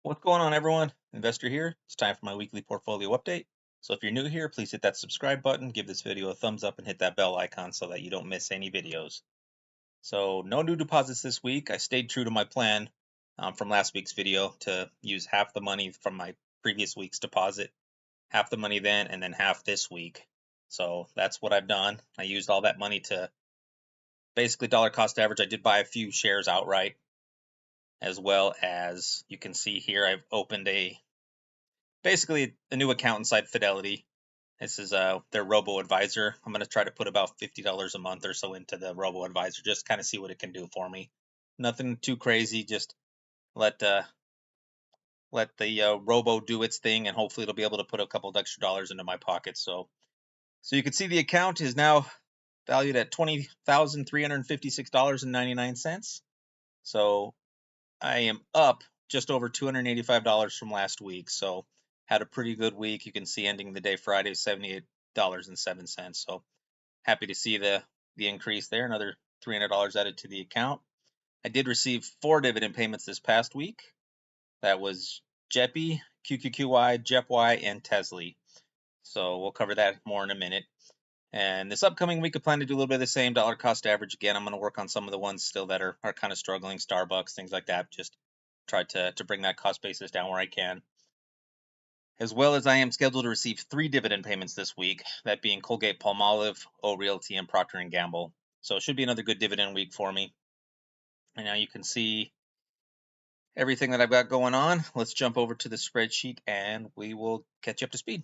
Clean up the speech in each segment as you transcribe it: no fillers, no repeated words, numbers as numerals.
What's going on, everyone? Investor here. It's time for my weekly portfolio update. So if you're new here, please hit that subscribe button, give this video a thumbs up, and hit that bell icon so that you don't miss any videos. So no new deposits this week. I stayed true to my plan from last week's video to use half the money from my previous week's deposit, half the money then, and then half this week. So that's what I've done. I used all that money to basically dollar cost average. I did buy a few shares outright, as well as you can see here, I've opened basically a new account inside Fidelity. This is their robo advisor. I'm going to try to put about $50 a month or so into the robo advisor, just kind of see what it can do for me. Nothing too crazy, just let let the robo do its thing, and hopefully it'll be able to put a couple of extra dollars into my pocket. So you can see the account is now valued at $20,356.99. So I am up just over $285 from last week. So had a pretty good week. You can see ending the day Friday, $78.07. So happy to see the increase there. Another $300 added to the account. I did receive 4 dividend payments this past week. That was JEPI, QQQY, JEPY, and Tesla. So we'll cover that more in a minute. And this upcoming week, I plan to do a little bit of the same dollar cost average again. I'm going to work on some of the ones still that are kind of struggling, Starbucks, things like that. Just try to bring that cost basis down where I can. As well as I am scheduled to receive 3 dividend payments this week, that being Colgate-Palmolive, O Realty, and Procter & Gamble. So it should be another good dividend week for me. And now you can see everything that I've got going on. Let's jump over to the spreadsheet and we will catch you up to speed.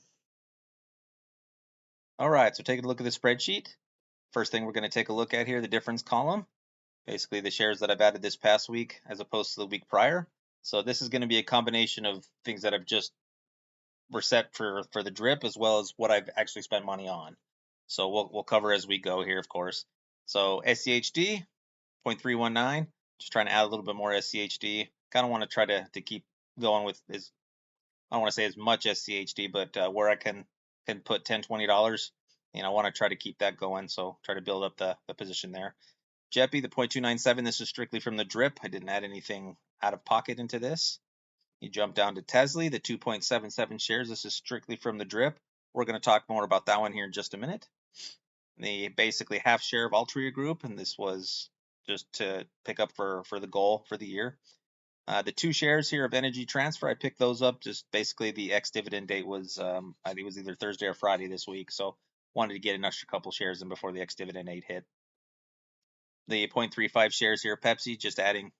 All right, so taking a look at the spreadsheet. First thing we're going to take a look at here, the difference column. Basically the shares that I've added this past week as opposed to the week prior. So this is going to be a combination of things that I've just were set for the drip, as well as what I've actually spent money on. So we'll cover as we go here, of course. So SCHD 0.319, just trying to add a little bit more SCHD. Kind of want to try to keep going with this. I don't want to say as much SCHD, but where I can put $10-$20, I want to try to keep that going. So try to build up the position there. JEPI, the 0.297, this is strictly from the drip. I didn't add anything out of pocket into this. You jump down to Tesla, the 2.77 shares. This is strictly from the drip. We're going to talk more about that one here in just a minute. The basically half share of Altria Group, and this was just to pick up for the goal for the year. The 2 shares here of Energy Transfer, I picked those up. Just basically the ex-dividend date was, I think it was either Thursday or Friday this week. So wanted to get an extra couple shares in before the ex-dividend date hit. The 0.35 shares here, Pepsi, just adding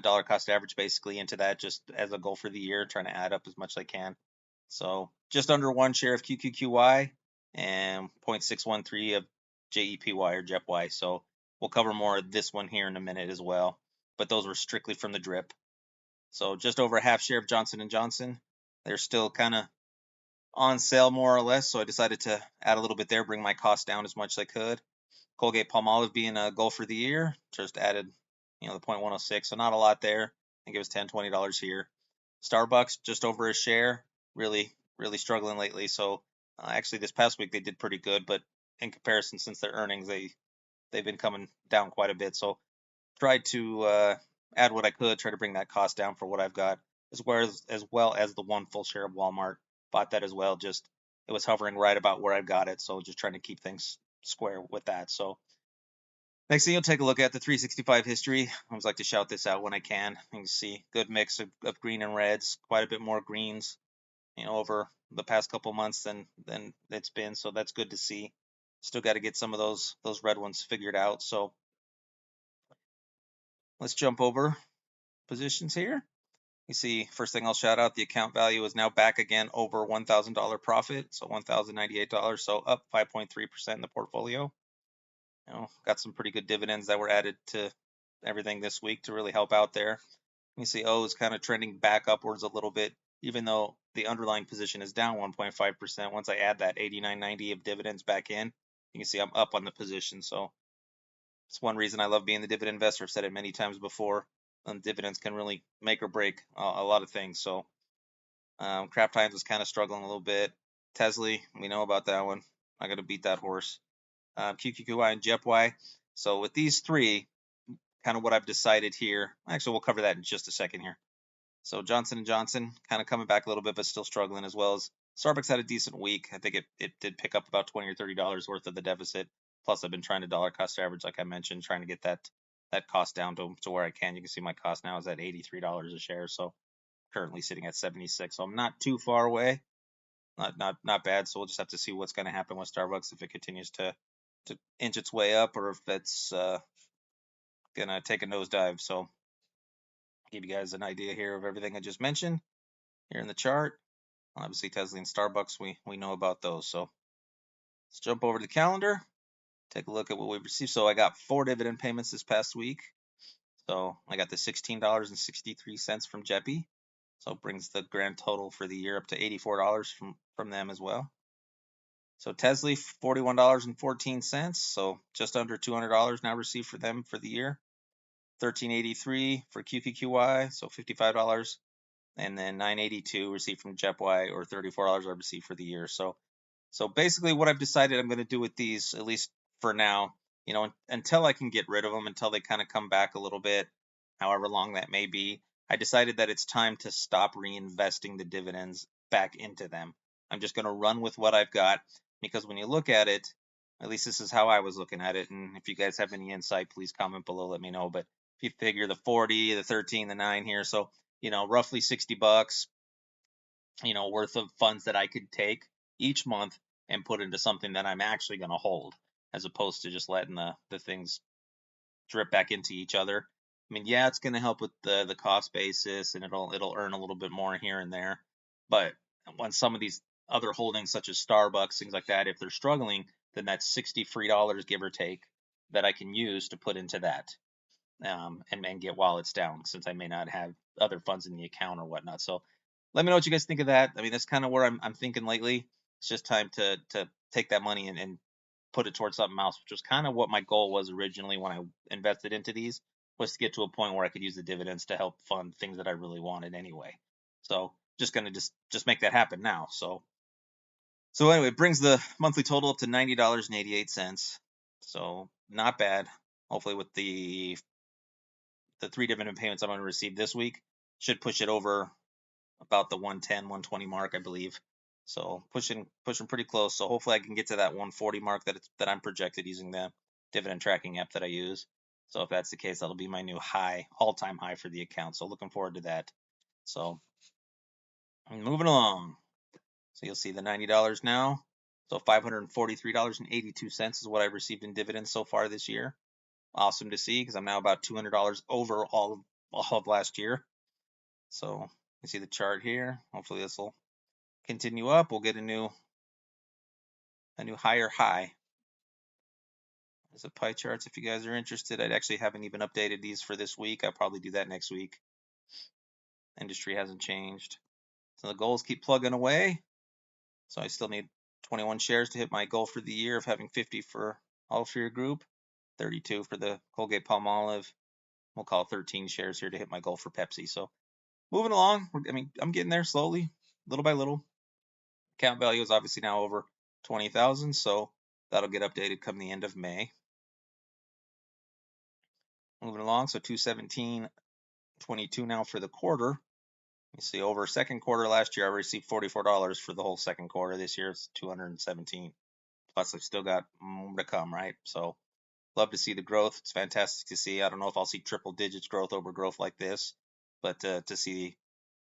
dollar cost average basically into that just as a goal for the year, trying to add up as much as I can. So just under 1 share of QQQY and 0.613 of JEPY or JEPY. So we'll cover more of this one here in a minute as well. But those were strictly from the drip. So just over a half share of Johnson & Johnson. They're still kind of on sale more or less. So I decided to add a little bit there, bring my cost down as much as I could. Colgate-Palmolive being a goal for the year, just added, the 0.106, so not a lot there. I think it was $10-$20 here. Starbucks just over a share, really struggling lately. So actually this past week they did pretty good, but in comparison, since their earnings, they've been coming down quite a bit. So tried to add what I could, try to bring that cost down for what I've got, as well as the 1 full share of Walmart. Bought that as well. Just it was hovering right about where I've got it, so just trying to keep things square with that. So next thing you'll take a look at the 365 history. I always like to shout this out when I can. You can see good mix of green and reds, quite a bit more greens, over the past couple months than it's been. So that's good to see. Still got to get some of those red ones figured out. So let's jump over positions here. You see, first thing I'll shout out, the account value is now back again over $1,000 profit, so $1,098, so up 5.3% in the portfolio. Got some pretty good dividends that were added to everything this week to really help out there. You see O is kind of trending back upwards a little bit, even though the underlying position is down 1.5%. Once I add that 89.90 of dividends back in, you can see I'm up on the position. So it's one reason I love being the dividend investor. I've said it many times before. Dividends can really make or break a lot of things. So Kraft Heinz was kind of struggling a little bit. Tesla, we know about that one. I got to beat that horse. QQQY and JEPY. So with these 3, kind of what I've decided here. Actually, we'll cover that in just a second here. So Johnson & Johnson kind of coming back a little bit, but still struggling, as well as Starbucks had a decent week. I think it did pick up about $20 or $30 worth of the deficit. Plus, I've been trying to dollar cost average, like I mentioned, trying to get that cost down to where I can. You can see my cost now is at $83 a share, so currently sitting at 76. So I'm not too far away. Not bad. So we'll just have to see what's going to happen with Starbucks, if it continues to inch its way up, or if it's gonna take a nosedive. So give you guys an idea here of everything I just mentioned here in the chart. Obviously, Tesla and Starbucks, we know about those. So let's jump over to the calendar, take a look at what we've received. So I got 4 dividend payments this past week. So I got the $16.63 from Jeppy. So it brings the grand total for the year up to $84 from them as well. So Tesla, $41.14. So just under $200 now received for them for the year. $13.83 for QQQY, so $55. And then $9.82 received from JetY, or $34 I received for the year. So basically what I've decided I'm going to do with these, at least for now, until I can get rid of them, until they kind of come back a little bit, however long that may be, I decided that it's time to stop reinvesting the dividends back into them. I'm just going to run with what I've got, because when you look at it, at least this is how I was looking at it, and if you guys have any insight, please comment below, let me know. But if you figure the 40, the 13, the 9 here, so roughly $60, worth of funds that I could take each month and put into something that I'm actually going to hold, as opposed to just letting the things drip back into each other. I mean, yeah, it's going to help with the cost basis, and it'll earn a little bit more here and there. But when some of these other holdings, such as Starbucks, things like that, if they're struggling, then that's 60 free dollars, give or take, that I can use to put into that, and get while it's down, since I may not have other funds in the account or whatnot. So let me know what you guys think of that. I mean, that's kind of where I'm thinking lately. It's just time to take that money and put it towards something else, which was kind of what my goal was originally when I invested into these, was to get to a point where I could use the dividends to help fund things that I really wanted anyway. So just gonna just make that happen now. So anyway, it brings the monthly total up to $90.88. So not bad. Hopefully with the 3 dividend payments I'm going to receive this week, should push it over about the 110, 120 mark, I believe. So pushing pretty close. So hopefully I can get to that 140 mark that I'm projected using the dividend tracking app that I use. So if that's the case, that'll be my new high, all-time high for the account. So looking forward to that. So moving along. So you'll see the $90 now. So $543.82 is what I've received in dividends so far this year. Awesome to see, because I'm now about $200 over all of last year. So you see the chart here. Hopefully this will continue up. We'll get a new higher high. There's the pie charts if you guys are interested. I actually haven't even updated these for this week. I'll probably do that next week. Industry hasn't changed. So the goals keep plugging away. So I still need 21 shares to hit my goal for the year of having 50 for all for your group, 32 for the Colgate Palmolive. We'll call 13 shares here to hit my goal for Pepsi. So moving along. I mean, I'm getting there slowly, little by little. Account value is obviously now over 20,000, so that'll get updated come the end of May. Moving along, so 217.22 now for the quarter. You see, over second quarter last year, I received $44 for the whole second quarter. This year it's 217. Plus, I've still got more to come, right? So love to see the growth. It's fantastic to see. I don't know if I'll see triple digits growth over growth like this, but to see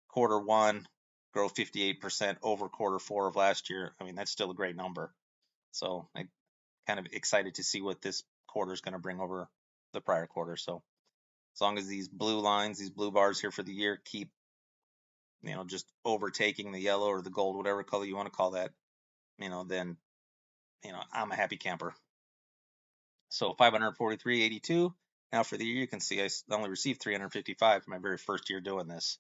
quarter one grow 58% over quarter four of last year, I mean, that's still a great number. So I'm kind of excited to see what this quarter is going to bring over the prior quarter. So as long as these blue lines, these blue bars here for the year keep, just overtaking the yellow or the gold, whatever color you want to call that, then, I'm a happy camper. So 543.82. Now for the year, you can see I only received 355 for my very first year doing this.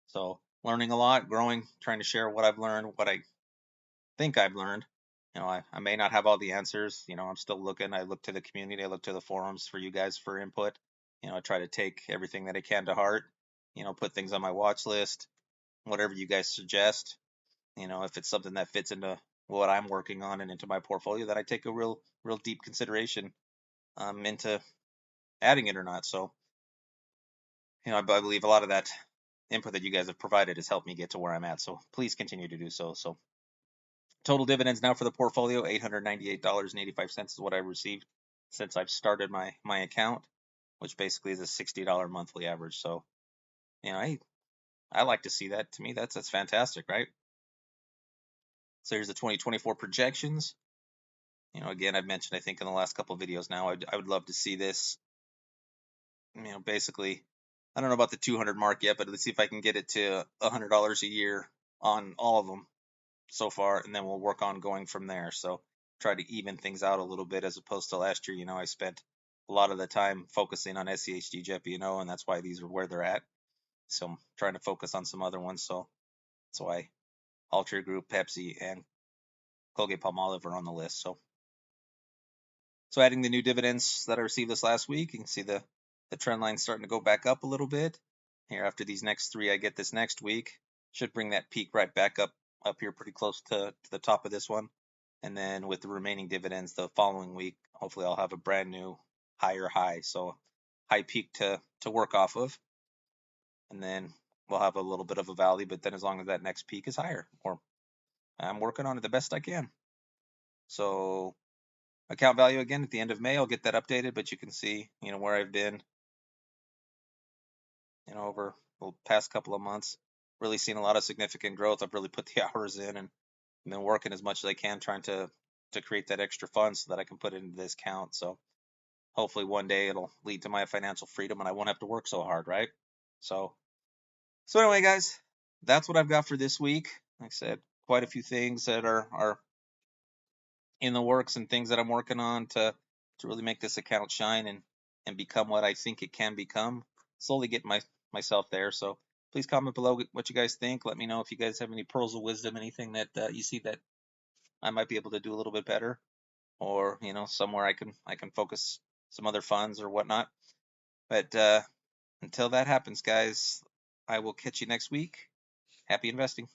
So learning a lot, growing, trying to share what I've learned, what I think I've learned. I may not have all the answers. I'm still looking. I look to the community. I look to the forums for you guys for input. I try to take everything that I can to heart. Put things on my watch list, whatever you guys suggest. If it's something that fits into what I'm working on and into my portfolio, that I take a real deep consideration into adding it or not. So, I believe a lot of that input that you guys have provided has helped me get to where I'm at. So please continue to do so. So total dividends now for the portfolio, $898.85 is what I received since I've started my account, which basically is a $60 monthly average. So, I like to see that. To me, that's fantastic, right? So here's the 2024 projections. Again, I've mentioned, I think, in the last couple of videos now, I would love to see this. Basically, I don't know about the 200 mark yet, but let's see if I can get it to $100 a year on all of them so far, and then we'll work on going from there. So try to even things out a little bit as opposed to last year. I spent a lot of the time focusing on SCHD, JEP, and that's why these are where they're at. So I'm trying to focus on some other ones. So that's why Altria Group, Pepsi, and Colgate-Palmolive are on the list. So adding the new dividends that I received this last week, you can see the trend line starting to go back up a little bit. Here after these next three I get this next week, should bring that peak right back up here pretty close to the top of this one. And then with the remaining dividends the following week, hopefully I'll have a brand new higher high. So high peak to work off of. And then we'll have a little bit of a valley, but then as long as that next peak is higher, or I'm working on it the best I can. So account value again at the end of May, I'll get that updated, but you can see, where I've been, over the past couple of months, really seen a lot of significant growth. I've really put the hours in and been working as much as I can, trying to create that extra funds so that I can put it into this account. So hopefully one day it'll lead to my financial freedom and I won't have to work so hard, right? So anyway, guys, that's what I've got for this week. Like I said, quite a few things that are in the works and things that I'm working on to really make this account shine and become what I think it can become. Slowly getting myself there. So please comment below what you guys think. Let me know if you guys have any pearls of wisdom, anything that you see that I might be able to do a little bit better, or somewhere I can focus some other funds or whatnot. But until that happens, guys, I will catch you next week. Happy investing.